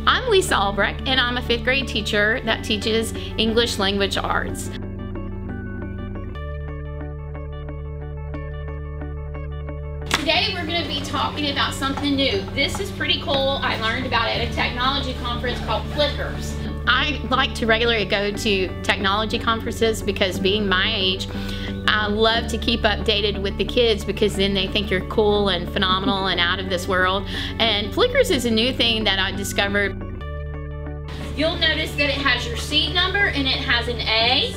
I'm Lisa Albrecht, and I'm a 5th grade teacher that teaches English language arts. Today we're going to be talking about something new. This is pretty cool. I learned about it at a technology conference called Flickers. I like to regularly go to technology conferences because, being my age, I love to keep updated with the kids because then they think you're cool and phenomenal and out of this world. And Flickers is a new thing that I discovered. You'll notice that it has your seed number and it has an A.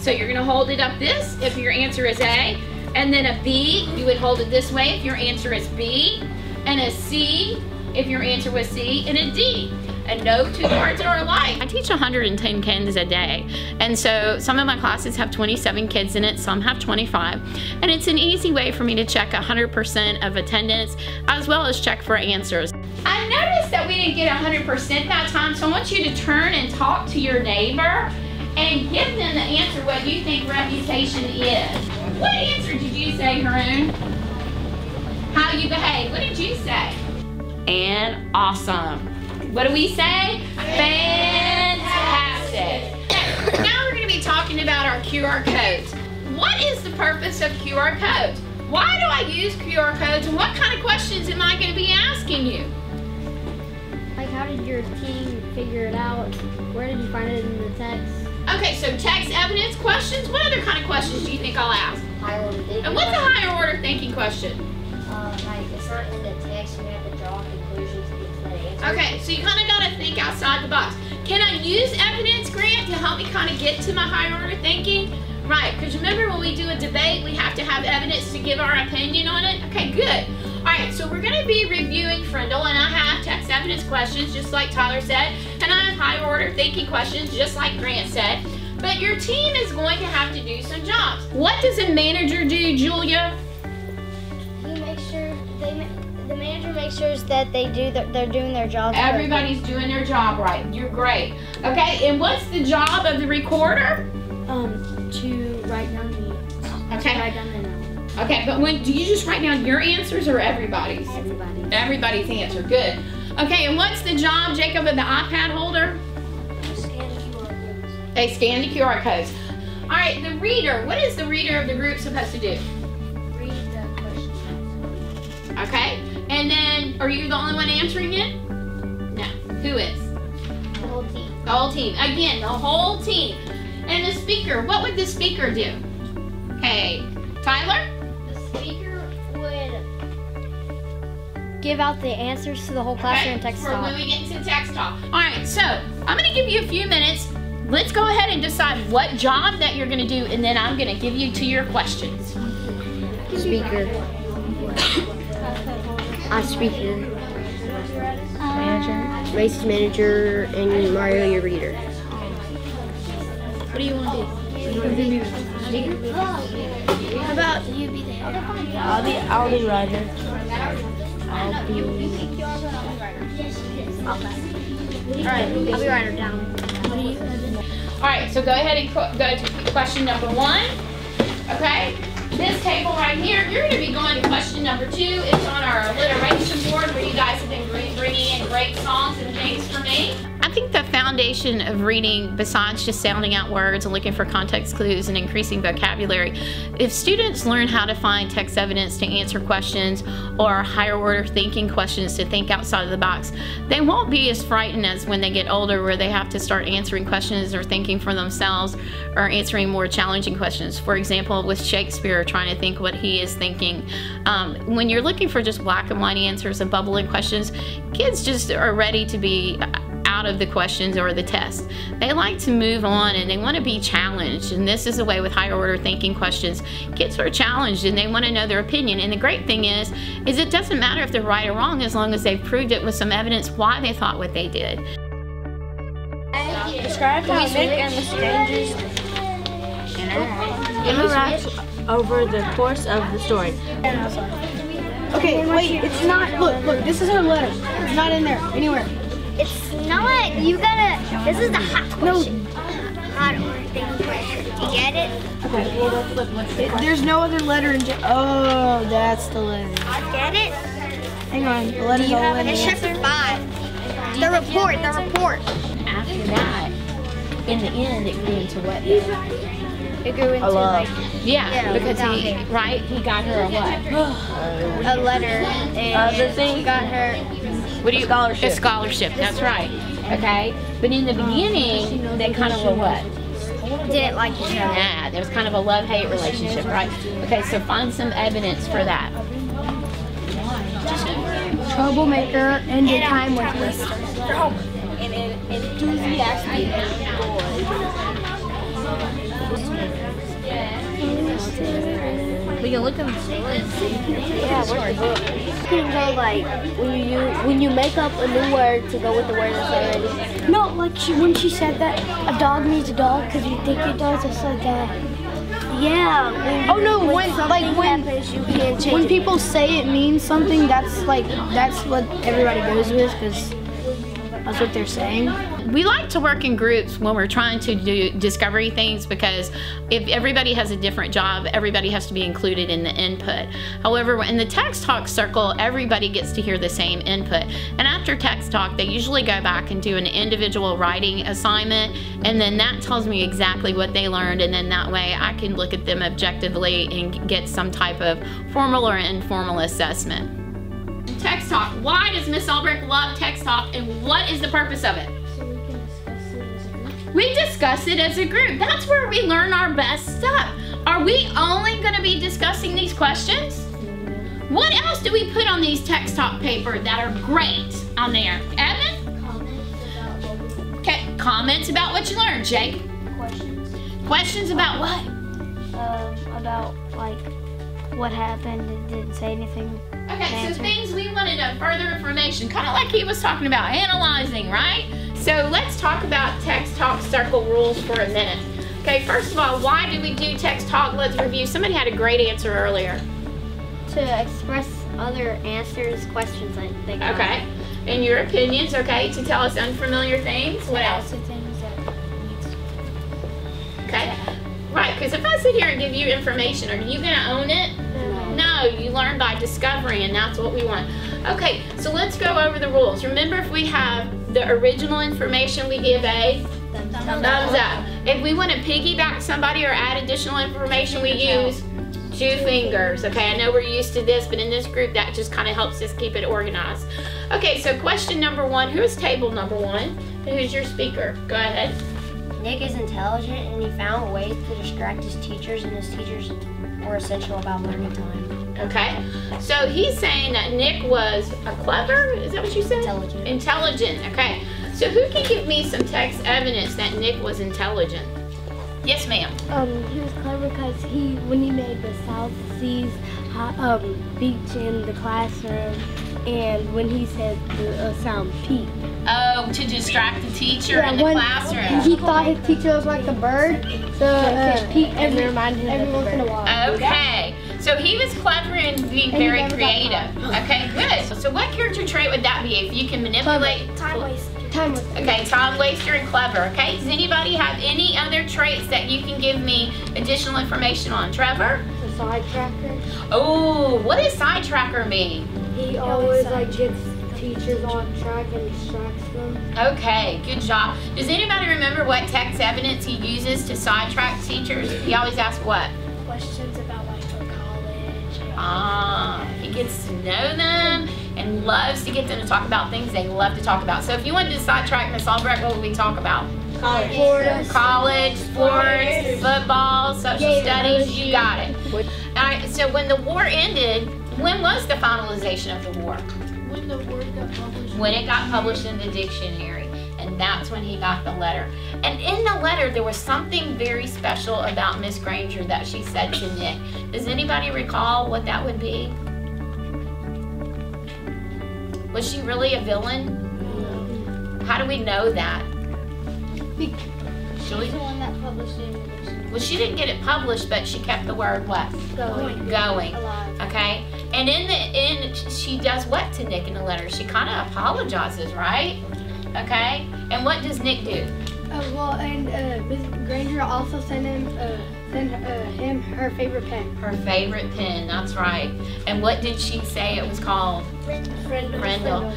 So you're going to hold it up this if your answer is A. And then a B, you would hold it this way if your answer is B. And a C if your answer was C. And a D. And no two cards are alike. I teach 110 kids a day, and so some of my classes have 27 kids in it, some have 25, and it's an easy way for me to check 100% of attendance as well as check for answers. I noticed that we didn't get 100% that time, so I want you to turn and talk to your neighbor and give them the answer what you think reputation is. What answer did you say, Haroon? How you behave. What did you say? And awesome. What do we say? Fantastic. Now we're going to be talking about our QR codes. What is the purpose of QR codes? Why do I use QR codes, and what kind of questions am I going to be asking you? Like, how did your team figure it out? Where did you find it in the text? Okay, so text evidence questions. What other kind of questions do you think I'll ask? Higher order thinking. And what's a higher order thinking question? Like, it's not in the text, you have to draw conclusions to get to that answer. Okay, so you kind of got to think outside the box. Can I use evidence, Grant, to help me kind of get to my higher order thinking? Right, because remember when we do a debate, we have to have evidence to give our opinion on it? Okay, good. All right, so we're going to be reviewing Frindle, and I have text evidence questions, just like Tyler said, and I have higher order thinking questions, just like Grant said. But your team is going to have to do some jobs. What does a manager do, Julia? The manager makes sure that they're doing their job. Everybody's doing their job right. You're great. Okay, and what's the job of the recorder? To write down the Okay. Write down the notes. Okay, but do you just write down your answers or everybody's? Everybody's. Everybody's answer. Good. Okay, and what's the job, Jacob, of the iPad holder? Scan the QR codes. They scan the QR codes. All right, the reader. What is the reader of the group supposed to do? Read the questions. Okay, and then are you the only one answering it? No. Who is? The whole team. The whole team. Again, the whole team. And the speaker, what would the speaker do? Okay, Tyler? The speaker would give out the answers to the whole class during text for talk. when we get into text talk. All right, so I'm going to give you a few minutes. Let's go ahead and decide what job that you're going to do, and then I'm going to give you to your questions. Speaker. Speaker. Manager. Race manager, and Mario, your reader. What do you want to be? How about you be the head? I'll be Roger. Alright, I'll be writer down. All right, so go ahead and go to question number 1. Okay, this table right here, you're going to be going to question number 2. It's on our alliteration board where you guys have been bringing in great songs and things for me. I think the foundation of reading, besides just sounding out words and looking for context clues and increasing vocabulary, if students learn how to find text evidence to answer questions or higher order thinking questions to think outside of the box, they won't be as frightened as when they get older, where they have to start answering questions or thinking for themselves or answering more challenging questions. For example, with Shakespeare, trying to think what he is thinking. When you're looking for just black and white answers and bubbling questions, kids just are ready to be out of the questions or the test. They like to move on and they want to be challenged, and this is the way with higher order thinking questions. Kids are challenged and they want to know their opinion, and the great thing is it doesn't matter if they're right or wrong as long as they've proved it with some evidence why they thought what they did. Describe how Vic and the strangers interact over the course of the story. Okay, wait, it's not, look, this is her letter. It's not in there, anywhere. It's not, you gotta, this is the hot question. Hot order thinking question. Do you get it? Okay, well, let's flip. There's no other letter in, oh, that's the letter. Get it? Hang on, the letter's all in It's the chapter 5. The report. After that, in the end, it grew into what? It grew into like Yeah, because he got her a what? a letter, and he got her A scholarship. That's right. Okay, but in the beginning, they kind of were what? didn't like each other. Yeah, there was kind of a love-hate relationship, right? Okay, so find some evidence for that. Troublemaker, ended time with Lister. We can look at the story and see. Yeah, where's the book? You can go like when you make up a new word to go with the word that's already. No, like when she said that a dog needs a dog because you think it does. It's like Yeah. oh no, when happens, you can't change when it. people say it means something, that's what everybody goes with because that's what they're saying. We like to work in groups when we're trying to do discovery things because if everybody has a different job, everybody has to be included in the input. However, in the text talk circle, everybody gets to hear the same input. And after text talk, they usually go back and do an individual writing assignment, and then that tells me exactly what they learned, and then that way I can look at them objectively and get some type of formal or informal assessment. Text talk. Why does Miss Albrecht love text talk, and what is the purpose of it? We discuss it as a group. That's where we learn our best stuff. Are we only going to be discussing these questions? What else do we put on these text talk paper that are great on there? Evan? Okay, comments about what you learned. Jake? Questions about what? About like what happened. It didn't say anything. Okay, so things we want to know, further information, kind of like he was talking about, analyzing, right? So let's talk about text talk circle rules for a minute. Okay, first of all, why do we do text talk? Let's review. Somebody had a great answer earlier. To express other answers, questions that they got. Okay, and your opinions, okay, to tell us unfamiliar things. What else? Okay, right, because if I sit here and give you information, are you going to own it? No, you learn by discovering, and that's what we want. Okay, so let's go over the rules. Remember, if we have the original information, we give a thumbs up. If we want to piggyback somebody or add additional information, we use 2 fingers. Okay, I know we're used to this, but in this group, that just kind of helps us keep it organized. Okay, so question number 1, who is table number 1? Who's your speaker? Go ahead. Nick is intelligent and he found ways to distract his teachers, and his teachers were essential about learning time. Okay, so he's saying that Nick was a clever, is that what you said? Intelligent. Intelligent, okay. So who can give me some text evidence that Nick was intelligent? Yes, ma'am. He was clever because when he made the South Seas beach in the classroom, and when he said the sound peep. Oh, to distract the teacher in the classroom. He thought his teacher was like the bird, so peep every once in a while. Okay, so he was clever and being very creative. Okay, good. So what character trait would that be if you can manipulate? Time waster. Okay, time waster and clever. Okay, does anybody have any other traits that you can give me additional information on? Trevor? The sidetracker. Oh, what does sidetracker mean? He always gets teachers on track and distracts them. Okay, good job. Does anybody remember what text evidence he uses to sidetrack teachers? He always asks what? Questions about for college. Ah, he gets to know them and loves to get them to talk about things they love to talk about. So if you wanted to sidetrack Miss Albrecht, what would we talk about? College, sports, football, social studies, you got it. All right, so when the war ended, when was the finalization of the war? When the word got published. When it got published in the dictionary, and that's when he got the letter. And in the letter, there was something very special about Miss Granger that she said to Nick. Does anybody recall what that would be? Was she really a villain? No. How do we know that? She's the one that published it in the dictionary. Well, she didn't get it published, but she kept the word what? Going. Alive. Okay. And in the end, she does what to Nick in the letter? She kind of apologizes, right? Okay. And what does Nick do? Miss Granger also sent him Then her favorite pen. Her favorite pen, that's right. And what did she say it was called? Frindle.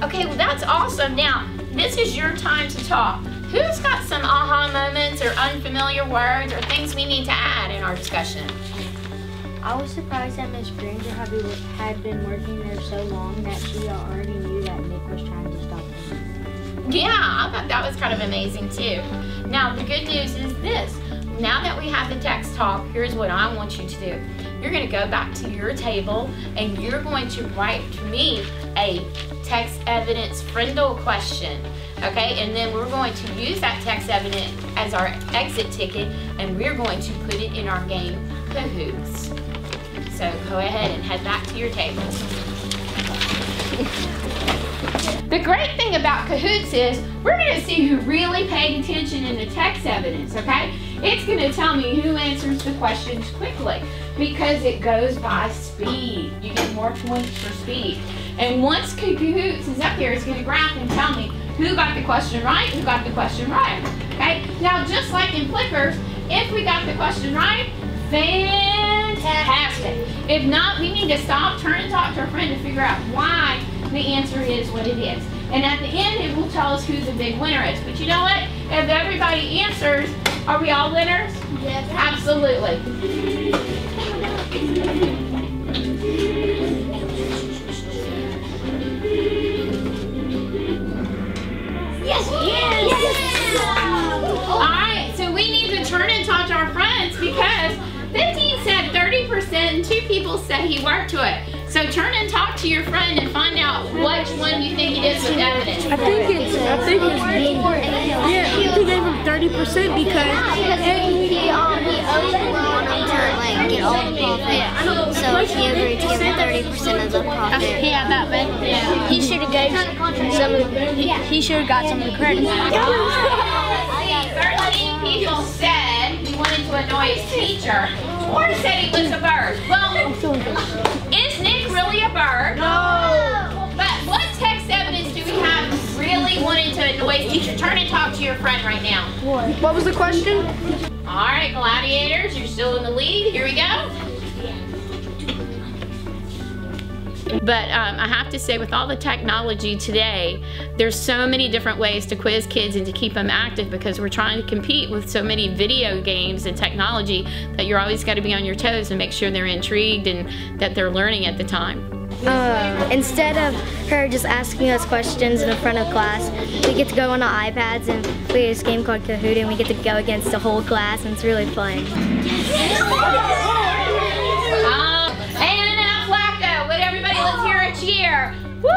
Okay, well that's awesome. Now, this is your time to talk. Who's got some aha moments or unfamiliar words or things we need to add in our discussion? I was surprised that Miss Granger had been working there so long that she already knew that Nick was trying to stop him. Yeah, I thought that was kind of amazing too. Now, the good news is this. Now that we have the text talk, here's what I want you to do. You're going to go back to your table and you're going to write me a text evidence Frindle question. Okay, and then we're going to use that text evidence as our exit ticket and we're going to put it in our game, Cahoots. So go ahead and head back to your tables. The great thing about Cahoots is we're going to see who really paid attention in the text evidence, okay? It's going to tell me who answers the questions quickly because it goes by speed. You get more points for speed. And once Cahoots is up here, it's going to graph and tell me who got the question right, who got the question right, okay? Now, just like in Flickers, if we got the question right, fantastic. If not, we need to stop, turn and talk to our friend to figure out why the answer is what it is. And at the end, it will tell us who the big winner is. But you know what? If everybody answers, are we all winners? Yes. Absolutely. Yes. Yes. All right, so we need to turn and talk to our friends because 15 said 30% and 2 people said he worked to it. So turn and talk to your friend and find out which one you think it is with evidence. I think it's yeah, I think they gave him 30% because he owes one to like get all the profit. So he agreed to give him 30% of the profit. he had that bad. Yeah. He should have gave some of he should have got some of the credit. 13 people said he wanted to annoy his teacher. 4 said he was a bird. Well, is Nick really a bird? No. But what text evidence do we have really wanted to annoy his teacher? Turn and talk to your friend right now. What was the question? All right, gladiators, you're still in the lead. Here we go. But I have to say, with all the technology today, there's so many different ways to quiz kids and to keep them active because we're trying to compete with so many video games and technology that you're always got to be on your toes and make sure they're intrigued and that they're learning at the time. Instead of her just asking us questions in the front of class, we get to go on our iPads and play this game called Kahoot, and we get to go against the whole class, and it's really fun. Let's hear a cheer. Woo!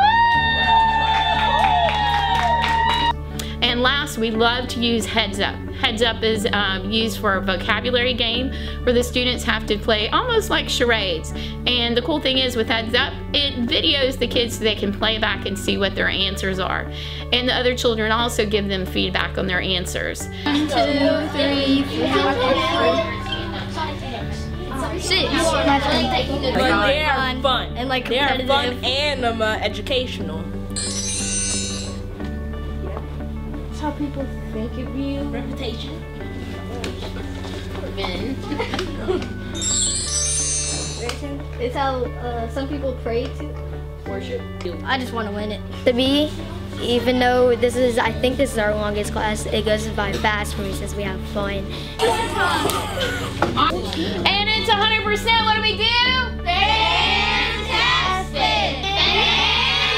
And last, we love to use Heads Up. Heads Up is used for a vocabulary game where the students have to play almost like charades. And the cool thing is with Heads Up, it videos the kids so they can play back and see what their answers are. And the other children also give them feedback on their answers. 1, 2, 3, 4, 6. They are fun. And like they are fun and educational. That's how people think of you. Reputation. It's how some people pray to Worship. I just want to win it. To me, even though I think this is our longest class, it goes by fast for me since we have fun. And it's 100%. What do we do? Fantastic!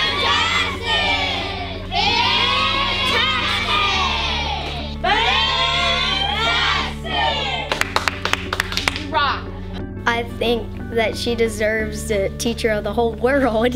Fantastic! Fantastic! Fantastic! You rock. I think that she deserves the teacher of the whole world.